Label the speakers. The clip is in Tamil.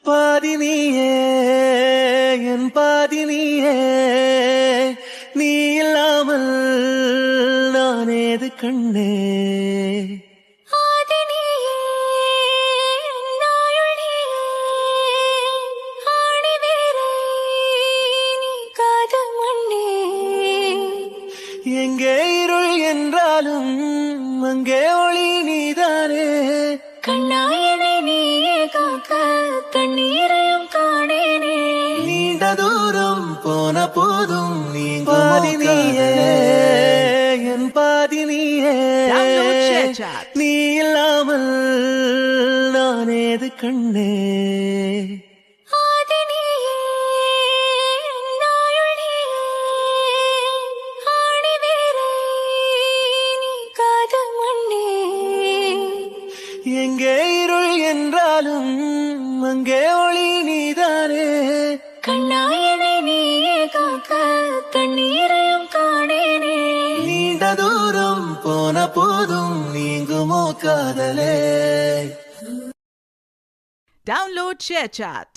Speaker 1: பாதி நீயே என் பாதி நீயே, நீ இல்லாமல் நான் ஏது கண்ணே. எங்கே இருள் என்றாலும் அங்கே ஒளி நீதானே.
Speaker 2: கண்ணாயனை நீயே காக்க கண்ணீரையும் காணேனே.
Speaker 1: நீண்ட தூரம் போன போதும் நீங்க பாதி நீயே என் பாதி நீயே, நீ இல்லாமல் நான் ஏது கண்ணே. எங்கே இருள் என்றாலும் அங்கே ஒளி நீதானே.
Speaker 2: கண்ணாயனை நீயே காக்க கண்ணீரையும் காணேனே.
Speaker 1: நீண்ட தூரம் போன போதும் நீங்குமோ காதலே.
Speaker 3: Download ShareChat.